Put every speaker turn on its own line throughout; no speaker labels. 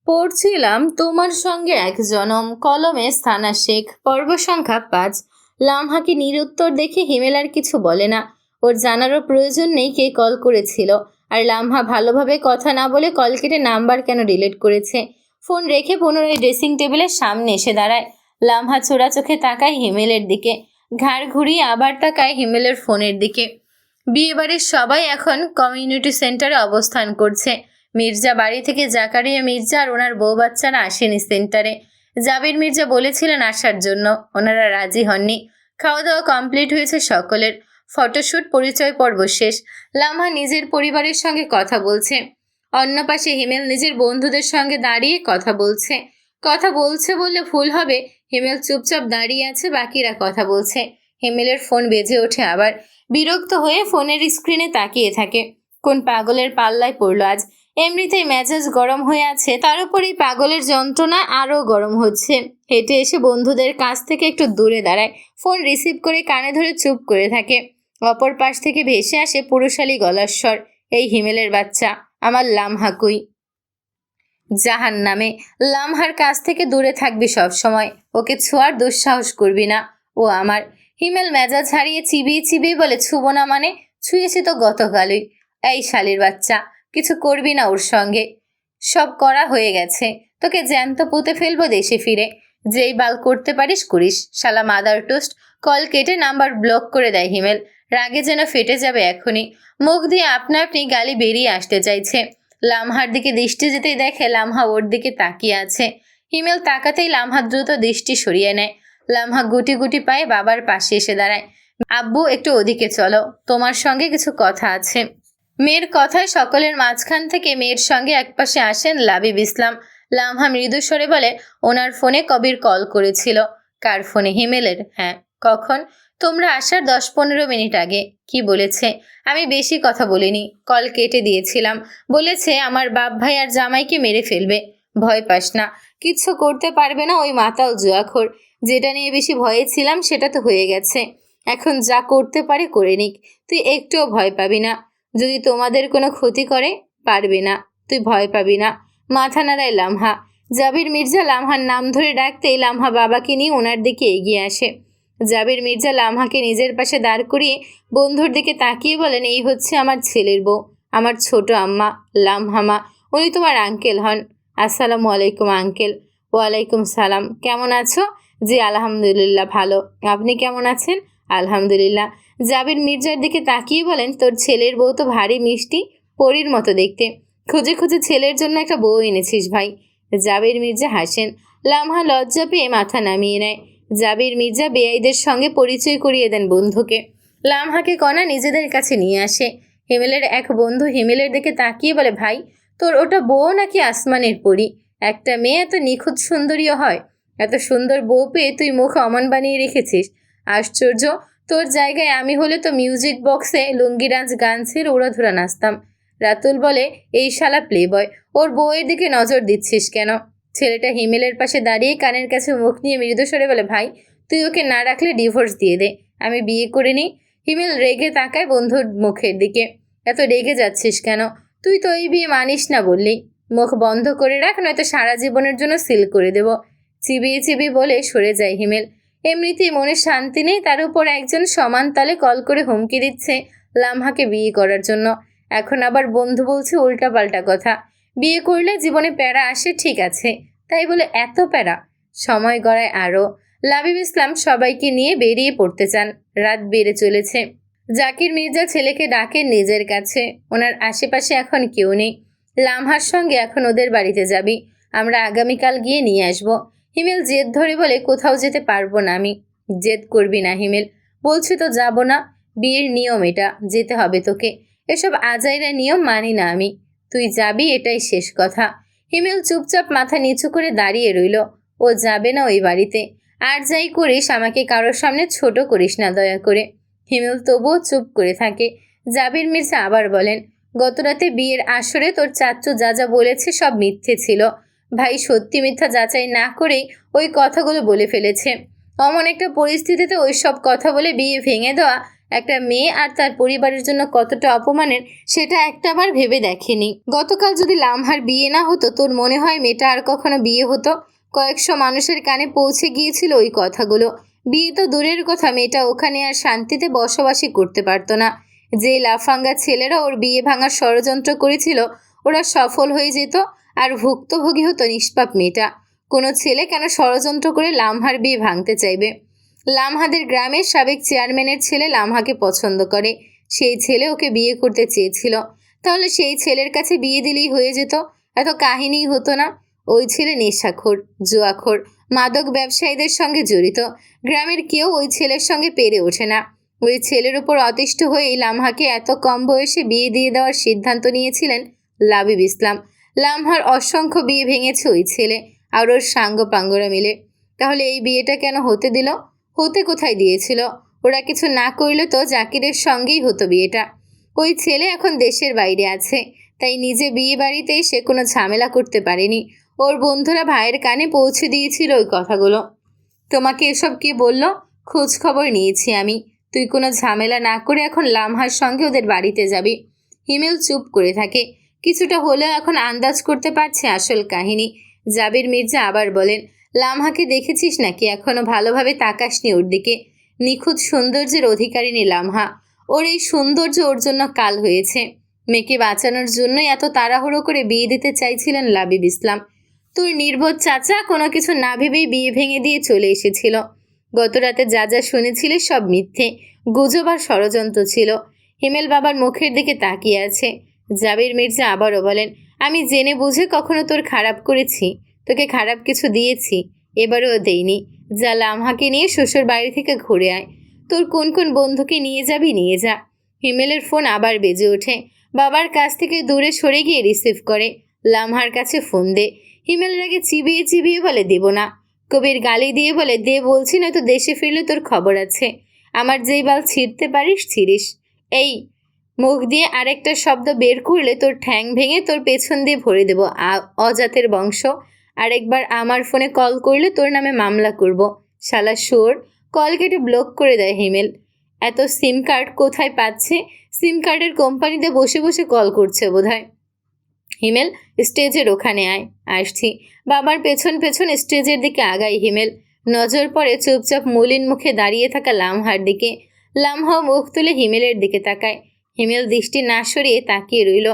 পড়ছিলাম তোমার সঙ্গে এক জনম, কলমে স্থানা শেখ, পর্ব সংখ্যা 5। লামহাকে নিরুত্তর দেখে হিমেল আর কিছু বলে না। ওর জানারও প্রয়োজন নেই কে কল করেছিল, আর লামহা ভালোভাবে কথা না বলে কল কেটে নাম্বার কেন ডিলিট করেছে। ফোন রেখে পুনরায় ড্রেসিং টেবিলের সামনে এসে দাঁড়ায়। লামহা চোরা চোখে তাকায় হিমেলের দিকে, ঘাড় ঘুরিয়ে আবার তাকায় হিমেলের ফোনের দিকে। বিয়েবাড়ির সবাই এখন কমিউনিটি সেন্টারে অবস্থান করছে। মির্জা বাড়ি থেকে জাকারিয়া মির্জা আর ওনার বউ বাচ্চারা আসেনি সেন্টারে। জাবির মির্জা বলেছিলেন আসার জন্য, ওনারা রাজি হননি। খাওয়া দাওয়া কমপ্লিট হয়েছে সকলের। ফটোশ্যুট, পরিচয় পর্ব শেষ। লামহা নিজের পরিবারের সঙ্গে কথা বলছে। অন্য পাশে হিমেল নিজের বন্ধুদের সঙ্গে দাঁড়িয়ে কথা বলছে। কথা বলছে বললে ভুল হবে, হিমেল চুপচাপ দাঁড়িয়ে আছে, বাকিরা কথা বলছে। হিমেলের ফোন বেজে ওঠে আবার। বিরক্ত হয়ে ফোনের স্ক্রিনে তাকিয়ে থাকে। কোন পাগলের পাল্লায় পড়ল আজ। এমনিতেই মেজাজ গরম হয়ে আছে, তার উপরেই পাগলের যন্ত্রণা আরও গরম হচ্ছে। হেঁটে এসে বন্ধুদের কাছ থেকে একটু দূরে দাঁড়ায়। ফোন রিসিভ করে কানে ধরে চুপ করে থাকে। অপর পাশ থেকে ভেসে আসে পুরুষালী গলার স্বর, এই হিমেলের বাচ্চা, আমার লামহা কই? জাহান নামে। লামহার কাছ থেকে দূরে থাকবি সব সময়, ওকে ছোঁয়ার দুঃসাহস করবি না, ও আমার। হিমেল মেজাজ হারিয়ে চিবিয়ে চিবিয়ে বলে, ছুবো না মানে? ছুঁয়েছি তো গতকালই। এই শালির বাচ্চা, কিছু করবি না ওর সঙ্গে। সব করা হয়ে গেছে, তোকে জ্যান্ত পুঁতে ফেলবো দেশে ফিরে। যেই বাল করতে পারিস করিস, শালা মাদার টোস্ট। কল কেটে নাম্বার ব্লক করে দেয় হিমেল। রাগে যেন ফেটে যাবে এখনই। মুখ দিয়ে আপনা আপনি গালি বেরিয়ে আসতে চাইছে। লামহার দিকে দৃষ্টি যেতেই দেখে লামহা ওর দিকে তাকিয়ে আছে। হিমেল তাকাতেই লামহা দ্রুত দৃষ্টি সরিয়ে নেয়। লামহা গুটি গুটি পায়ে বাবার পাশে এসে দাঁড়ায়। আব্বু, একটু ওদিকে চলো, তোমার সঙ্গে কিছু কথা আছে। মেয়ের কথায় সকলের মাঝখান থেকে মেয়ের সঙ্গে একপাশে আসেন লাবিব ইসলাম। লামহা মৃদু স্বরে বলে, ওনার ফোনে কবির কল করেছিল। কার ফোনে? হিমেলের। হ্যাঁ। কখন? তোমরা আসার 10-15 মিনিট আগে। কি বলেছে? আমি বেশি কথা বলিনি, কল কেটে দিয়েছিলাম। বলেছে আমার বাপ ভাই আর জামাইকে মেরে ফেলবে। ভয় পাস না, কিচ্ছু করতে পারবে না ওই মাতাল জুয়াখোর। যেটা নিয়ে বেশি ভয়ে ছিলাম সেটা তো হয়ে গেছে, এখন যা করতে পারে করে নিক, তুই একটুও ভয় পাবি না। যদি তোমাদের কোনো ক্ষতি করে, পারবে না, তুই ভয় পাবি না। মাথা নাড়ায় লামহা। জাবির মির্জা লামহার নাম ধরে ডাকতেই লামহা বাবাকে নিয়ে ওনার দিকে এগিয়ে আসে। জাবির মির্জা লামহাকে নিজের পাশে দাঁড় করিয়ে বন্ধুর দিকে তাকিয়ে বলেন, এই হচ্ছে আমার ছেলের বউ, আমার ছোট আম্মা লামহামা। উনি তোমার আঙ্কেল হন। আসসালামু আলাইকুম আঙ্কেল। ওয়ালাইকুম সালাম। কেমন আছো? জি আলহামদুলিল্লাহ ভালো। আপনি কেমন আছেন? আলহামদুলিল্লাহ। জাবির মির্জার দিকে তাকিয়ে বলেন, তোর ছেলের বউ তো ভারী মিষ্টি, পরীর মতো দেখতে। খুঁজে খুঁজে ছেলের জন্য একটা বউ এনেছিস ভাই। জাবির মির্জা হাসেন। লামহা লজ্জা পেয়ে মাথা নামিয়ে নেয়। জাবির মির্জা বেয়াইদের সঙ্গে পরিচয় করিয়ে দেন বন্ধুকে। লামহাকে কণা নিজেদের কাছে নিয়ে আসে। হিমেলের এক বন্ধু হিমেলের দিকে তাকিয়ে বলে, ভাই, তোর ওটা বউ নাকি আসমানের পরী? একটা মেয়ে এত নিখুঁত সুন্দরীও হয়? এত সুন্দর বউ পেয়ে তুই মুখ অমন বানিয়ে রেখেছিস। আশ্চর্য, তোর জায়গায় আমি হলে তো মিউজিক বক্সে লুঙ্গি ডান্স গান ছেড়ে উড়াধুরা নাচতাম। রাতুল বলে, এই শালা প্লে বয়, ওর বউয়ের দিকে নজর দিচ্ছিস কেন? ছেলেটা হিমেলের পাশে দাঁড়িয়ে কানের কাছে মুখ নিয়ে মৃদু স্বরে বলে, ভাই, তুই ওকে না রাখলে ডিভোর্স দিয়ে দে, আমি বিয়ে করে নিই। হিমেল রেগে তাকায় বন্ধুর মুখের দিকে। এত রেগে যাচ্ছিস কেন? তুই তো এই বিয়ে মানিস না বললি। মুখ বন্ধ করে রাখ, নয়তো সারা জীবনের জন্য সিল করে দেব। চিবিয়ে চিবিয়ে বলে সরে যায় হিমেল। এমনিতেই মনে শান্তি নেই, তার উপর একজন সমান তালে কল করে হুমকি দিচ্ছে লামহাকে বিয়ে করার জন্য। এখন আবার বন্ধু বলছে উল্টাপাল্টা কথা। বিয়ে করলে জীবনে প্যারা আসে, ঠিক আছে, তাই বলে এত প্যারা? সময় গড়ায় আরও। লাবিব ইসলাম সবাইকে নিয়ে বেরিয়ে পড়তে চান। রাত বেড়ে চলেছে। জাকির মির্জা ছেলেকে ডাকেন নিজের কাছে। ওনার আশেপাশে এখন কেউ নেই। লামহার সঙ্গে এখন ওদের বাড়িতে যাবি, আমরা আগামীকাল গিয়ে নিয়ে আসবো। হিমেল জেদ ধরে বলে, কোথাও যেতে পারবো না আমি। জেদ করবি না হিমেল, বলছি তো যাব না। বিয়ের নিয়ম এটা, যেতে হবে তোকে। এসব আজাইরা নিয়ম মানি না আমি। তুই যাবি, এটাই শেষ কথা। হিমেল চুপচাপ মাথা নিচু করে দাঁড়িয়ে রইল। ও যাবে না ওই বাড়িতে। আর যাই করিস আমাকে কারোর সামনে ছোট করিস না দয়া করে। হিমেল তবুও চুপ করে থাকে। জাবির মির্জা আবার বলেন, গতরাতে বিয়ের আসরে তোর চাচ্চু যা যা বলেছে সব মিথ্যে ছিল। ভাই সত্যি মিথ্যা যাচাই না করেই ওই কথাগুলো বলে ফেলেছে। অমন একটা পরিস্থিতিতে ওই সব কথা বলে বিয়ে ভেঙে দেওয়া একটা মেয়ে আর তার পরিবারের জন্য কতটা অপমানের সেটা একটাবার ভেবে দেখেনি। গতকাল যদি লামহার বিয়ে না হতো, তোর মনে হয় মেয়েটা আর কখনো বিয়ে হতো? কয়েকশো মানুষের কানে পৌঁছে গিয়েছিল ওই কথাগুলো। বিয়ে তো দূরের কথা, মেয়েটা ওখানে আর শান্তিতে বসবাসই করতে পারতো না। যে লাফাঙ্গা ছেলেরা ওর বিয়ে ভাঙার ষড়যন্ত্র করেছিল, ওরা সফল হয়ে যেত আর ভুক্তভোগী হতো নিষ্পাপ মেয়েটা। কোনো ছেলে কেন ষড়যন্ত্র করে লামহার বিয়ে ভাঙতে চাইবে? লামহাদের গ্রামের সাবেক চেয়ারম্যানের ছেলে লামহাকে পছন্দ করে, সেই ছেলে ওকে বিয়ে করতে চেয়েছিল। তাহলে সেই ছেলের কাছে বিয়ে দিলেই হয়ে যেত, এত কাহিনী হতো না। ওই ছেলে নেশাখোর, জুয়াখোর, মাদক ব্যবসায়ীদের সঙ্গে জড়িত। গ্রামের কেউ ওই ছেলের সঙ্গে পেরে ওঠে না। ওই ছেলের উপর অতিষ্ঠ হয়েই লামহাকে এত কম বয়সে বিয়ে দিয়ে দেওয়ার সিদ্ধান্ত নিয়েছিলেন লাবিব ইসলাম। লামহার অসংখ্য বিয়ে ভেঙেছে ওই ছেলে আর ওর সাঙ্গ পাঙ্গরা মিলে। তাহলে এই বিয়েটা কেন হতে দিল? হতে কোথায় দিয়েছিল? ওরা কিছু না করলে তো জাকিরের সঙ্গেই হতো বিয়েটা। ওই ছেলে এখন দেশের বাইরে আছে, তাই নিজে বিয়ে বাড়িতে সে কোনো ঝামেলা করতে পারেনি। ওর বন্ধুরা ভাইয়ের কানে পৌঁছে দিয়েছিল ওই কথাগুলো। তোমাকে এসব কে বলল? খোঁজ খবর নিয়েছি আমি। তুই কোনো ঝামেলা না করে এখন লামহার সঙ্গে ওদের বাড়িতে যাবি। হিমেল চুপ করে থাকে। কিছুটা হলেও এখন আন্দাজ করতে পারছে আসল কাহিনী। জাবির মির্জা আবার বলেন, লামহাকে দেখেছিস নাকি? এখনো ভালোভাবে তাকাসনি ওর দিকে। নিখুঁত সৌন্দর্যের অধিকারিণী লামহা। ওর এই সৌন্দর্য ওর জন্য কাল হয়েছে। মেয়েকে বাঁচানোর জন্যই এত তাড়াহুড়ো করে বিয়ে দিতে চাইছিলেন লাবিব ইসলাম। তোর নির্বোধ চাচা কোনো কিছু না ভেবেই বিয়ে ভেঙে দিয়ে চলে এসেছিল। গত রাতে যা যা শুনেছিলে সব মিথ্যে, গুজব আর ষড়যন্ত্র ছিল। হিমেল বাবার মুখের দিকে তাকিয়ে আছে। জাবির মির্জা আবারও বলেন, আমি জেনে বুঝে কখনো তোর খারাপ করেছি? তোকে খারাপ কিছু দিয়েছি? এবারেও দেইনি। যা লামহাকে নিয়ে শ্বশুর বাড়ি থেকে ঘুরে আয়। তোর কোন কোন বন্ধুকে নিয়ে যাবি নিয়ে যা। হিমেলের ফোন আবার বেজে ওঠে। বাবার কাছ থেকে দূরে সরে গিয়ে রিসিভ করে। লামহার কাছে ফোন দে। হিমেলের আগে চিবিয়ে চিবিয়ে বলে, দেব না। কবির গালি দিয়ে বলে, দে বলছি, নয়তো দেশে ফিরলে তোর খবর আছে। আমার যেই বাল ছিঁড়তে পারিস ছিঁড়িস। এই মুখ দিয়ে আরেকটা শব্দ বের করলে তোর ঠ্যাং ভেঙে তোর পেছন দিয়ে ভরে দেব। অজাতের বংশ। আরেকবার আমার ফোনে কল করলে তোর নামে মামলা করব। শালা শোর। কল কেটে ব্লক করে দেয় হিমেল। এত সিম কার্ড কোথায় পাচ্ছে? সিম কার্ডের কোম্পানিতে বসে বসে কল করছে বোধহয়। হিমেল, স্টেজের ওখানে আয়। আসছি। বাবার পেছন পেছন স্টেজের দিকে আগায় হিমেল। নজর পড়ে চুপচাপ মলিন মুখে দাঁড়িয়ে থাকা লামহার দিকে। লামহাও মুখ তুলে হিমেলের দিকে তাকায়। হিমেল দৃষ্টি না সরিয়ে তাকিয়ে রইল।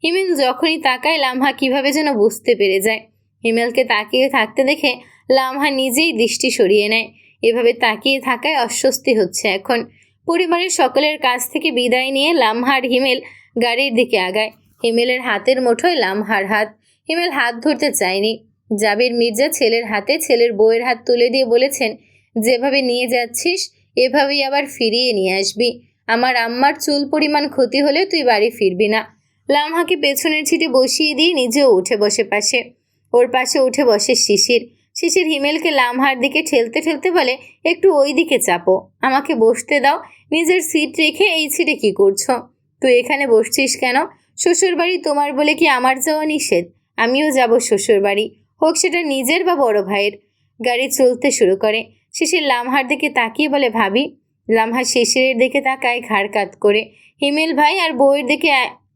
হিমেল যখনই তাকায় লামহা কিভাবে যেন বুঝতে পেরে যায়। হিমেলকে তাকিয়ে থাকতে দেখে লামহা নিজেই দৃষ্টি সরিয়ে নেয়। এভাবে তাকিয়ে থাকায় অস্বস্তি হচ্ছে এখন। পরিবারের সকলের কাছ থেকে বিদায় নিয়ে লামহার হিমেল গাড়ির দিকে আগায়। হিমেলের হাতের মুঠোয় লামহার হাত। হিমেল হাত ধরতে চায়নি। জাবির মির্জা ছেলের হাতে ছেলের বউয়ের হাত তুলে দিয়ে বলেছেন, যেভাবে নিয়ে যাচ্ছিস এভাবেই আবার ফিরিয়ে নিয়ে আসবি। আমার আম্মার চুল পরিমাণ ক্ষতি হলে তুই বাড়ি ফিরবি না। লামহাকে পেছনের সিটে বসিয়ে দিয়ে নিজেও উঠে বসে পাশে। ওর পাশে উঠে বসে শিশির। শিশির হিমেলকে লামহার দিকে ঠেলতে ঠেলতে বলে, একটু ওই দিকে চাপো, আমাকে বসতে দাও। নিজের সিট রেখে এই সিটে কি করছো? তুই এখানে বসছিস কেন? শ্বশুরবাড়ি তোমার বলে কি আমার যাওয়া নিষেধ? আমিও যাব শ্বশুরবাড়ি, হোক সেটা নিজের বা বড় ভাইয়ের। গাড়ি চলতে শুরু করে। শিশির লামহার দিকে তাকিয়ে বলে, ভাবি। লামহা শিশিরের দিকে তাকায় ঘাড় কাত করে। হিমেল ভাই আর বউয়ের দিকে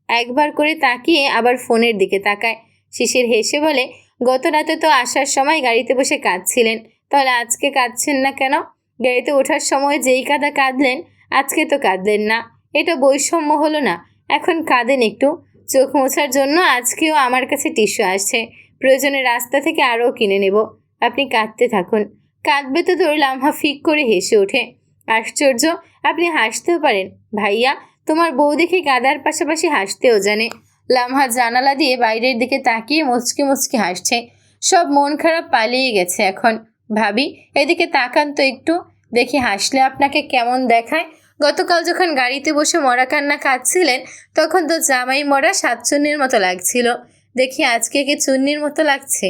একবার করে তাকিয়ে আবার ফোনের দিকে তাকায়। শিশির হেসে বলে, গত রাতে তো আসার সময় গাড়িতে বসে কাঁদছিলেন, তাহলে আজকে কাঁদছেন না কেন? গাড়িতে ওঠার সময় যেই কাঁদা কাঁদলেন, আজকে তো কাঁদলেন না। এটা বৈষম্য হলো না? এখন কাঁদেন একটু। চোখ মোছার জন্য আজকেও আমার কাছে টিস্যু আসছে, প্রয়োজনে রাস্তা থেকে আরও কিনে নেব। আপনি কাঁদতে থাকুন। কাঁদবে তো তোর? লামহা ফিক করে হেসে ওঠে। আশ্চর্য, আপনি হাসতেও পারেন ভাইয়া। তোমার বউ দেখে কাঁদার পাশাপাশি হাসতেও জানে। লামহা জানালা দিয়ে বাইরের দিকে তাকিয়ে মুচকি মুচকি হাসছে। সব মন খারাপ পালিয়ে গেছে এখন। ভাবি, এদিকে তাকান তো একটু, দেখি হাসলে আপনাকে কেমন দেখায়। গতকাল যখন গাড়িতে বসে মরা কান্না কাঁদছিলেন, তখন তো জামাই মরা সাতচুন্নির মতো লাগছিল। দেখি আজকে কি চুন্নির মতো লাগছে?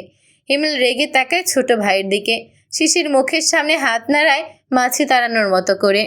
হিমেল রেগে তাকায় ছোট ভাইয়ের দিকে। শিশির মুখের সামনে হাত নাড়ায় মাছি তাড়ানোর মতো করে।